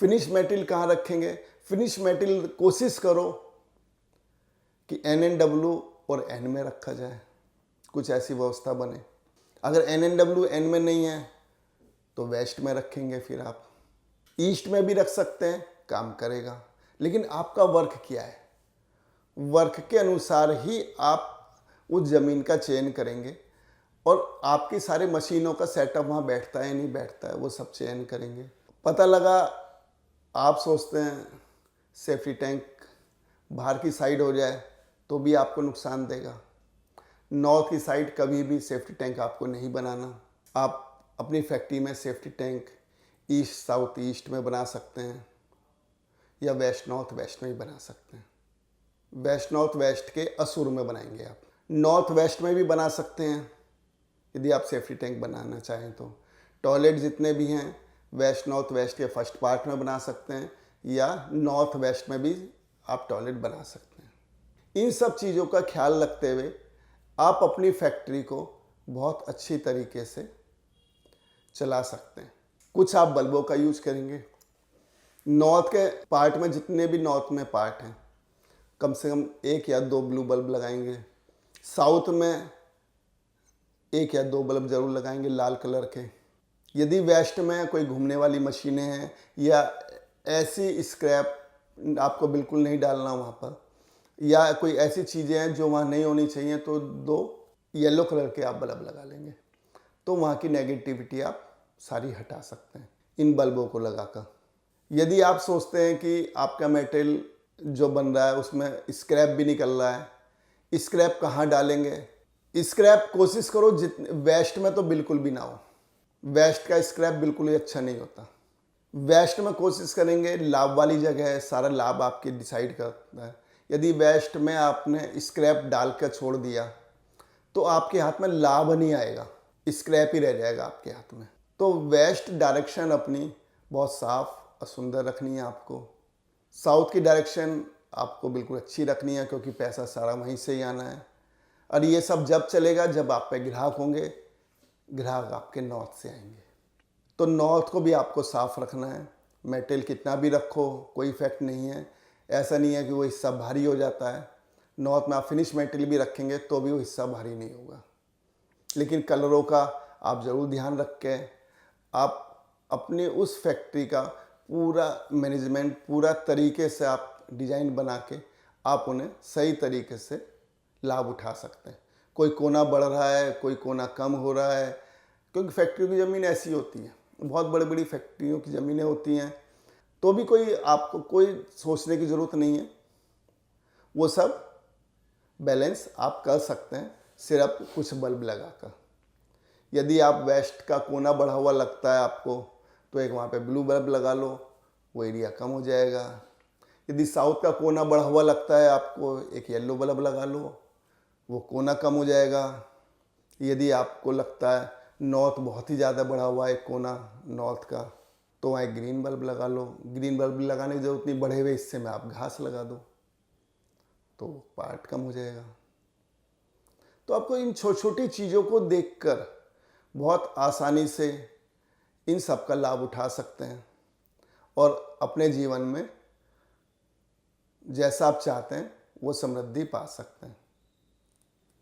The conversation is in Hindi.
फिनिश मेटेरियल कहाँ रखेंगे? फिनिश मेटेरियल कोशिश करो कि NNW और N में रखा जाए, कुछ ऐसी व्यवस्था बने। अगर NNW N में नहीं है तो वेस्ट में रखेंगे, फिर आप ईस्ट में भी रख सकते हैं, काम करेगा। लेकिन आपका वर्क क्या है, वर्क के अनुसार ही आप उस ज़मीन का चयन करेंगे और आपकी सारे मशीनों का सेटअप वहाँ बैठता है नहीं बैठता है, वो सब चयन करेंगे। पता लगा आप सोचते हैं सेफ्टी टैंक बाहर की साइड हो जाए तो भी आपको नुकसान देगा। नॉर्थ की साइड कभी भी सेफ्टी टैंक आपको नहीं बनाना। आप अपनी फैक्ट्री में safety tank east south east में बना सकते हैं या वेस्ट नॉर्थ वेस्ट में भी बना सकते हैं। वेस्ट नॉर्थ वेस्ट के असुर में बनाएंगे आप। नॉर्थ वेस्ट में भी बना सकते हैं यदि आप सेफ्टी टैंक बनाना चाहें तो। टॉयलेट जितने भी हैं वेस्ट नॉर्थ वेस्ट के फर्स्ट पार्ट में बना सकते हैं या नॉर्थ वेस्ट में भी आप टॉयलेट बना सकते हैं। इन सब चीज़ों का ख्याल रखते हुए आप अपनी फैक्ट्री को बहुत अच्छी तरीके से चला सकते हैं। कुछ आप बल्बों का यूज करेंगे। नॉर्थ के पार्ट में जितने भी नॉर्थ में पार्ट हैं कम से कम 1 या 2 ब्लू बल्ब लगाएंगे। साउथ में 1 या 2 बल्ब जरूर लगाएंगे लाल कलर के। यदि वेस्ट में कोई घूमने वाली मशीनें हैं या ऐसी स्क्रैप आपको बिल्कुल नहीं डालना वहाँ पर, या कोई ऐसी चीज़ें हैं जो वहाँ नहीं होनी चाहिए, तो 2 येलो कलर के आप बल्ब लगा लेंगे, तो वहाँ की नेगेटिविटी आप सारी हटा सकते हैं इन बल्बों को लगाकर। यदि आप सोचते हैं कि आपका मेटेरियल जो बन रहा है उसमें स्क्रैप भी निकल रहा है, स्क्रैप कहाँ डालेंगे? स्क्रैप कोशिश करो जितने वेस्ट में तो बिल्कुल भी ना हो। वेस्ट का स्क्रैप बिल्कुल ही अच्छा नहीं होता। वेस्ट में कोशिश करेंगे, लाभ वाली जगह है, सारा लाभ आपके डिसाइड करता है। यदि वेस्ट में आपने स्क्रैप डाल कर छोड़ दिया तो आपके हाथ में लाभ नहीं आएगा, स्क्रैप ही रह जाएगा आपके हाथ में। तो वेस्ट डायरेक्शन अपनी बहुत साफ और सुंदर रखनी है आपको। साउथ की डायरेक्शन आपको बिल्कुल अच्छी रखनी है क्योंकि पैसा सारा वहीं से ही आना है। और ये सब जब चलेगा जब आप पे ग्राहक होंगे, ग्राहक आपके नॉर्थ से आएंगे। तो नॉर्थ को भी आपको साफ रखना है। मेटेरियल कितना भी रखो कोई इफेक्ट नहीं है। ऐसा नहीं है कि वो हिस्सा भारी हो जाता है। नॉर्थ में आप फिनिश मेटेरियल भी रखेंगे तो भी वो हिस्सा भारी नहीं होगा। लेकिन कलरों का आप ज़रूर ध्यान रख के आप अपनी उस फैक्ट्री का पूरा मैनेजमेंट पूरा तरीके से आप डिज़ाइन बना के आप उन्हें सही तरीके से लाभ उठा सकते हैं। कोई कोना बढ़ रहा है, कोई कोना कम हो रहा है, क्योंकि फैक्ट्री की ज़मीन ऐसी होती है, बहुत बड़ी बड़ी फैक्ट्रियों की ज़मीनें होती हैं, तो भी कोई आपको कोई सोचने की ज़रूरत नहीं है। वो सब बैलेंस आप कर सकते हैं सिर्फ कुछ बल्ब लगाकर। यदि आप वेस्ट का कोना बढ़ा हुआ लगता है आपको तो एक वहाँ पे ब्लू बल्ब लगा लो, वो एरिया कम हो जाएगा। यदि साउथ का कोना बढ़ा हुआ लगता है आपको, एक येलो बल्ब लगा लो, वो कोना कम हो जाएगा। यदि आपको लगता है नॉर्थ बहुत ही ज़्यादा बढ़ा हुआ है कोना नॉर्थ का, तो वहाँ एक ग्रीन बल्ब लगा लो। ग्रीन बल्ब लगाने की जरूरत नहीं, बढ़े हुए हिस्से में आप घास लगा दो तो पार्ट कम हो जाएगा। तो आपको इन छोटी छोटी चीज़ों को देखकर बहुत आसानी से इन सब का लाभ उठा सकते हैं और अपने जीवन में जैसा आप चाहते हैं वो समृद्धि पा सकते हैं।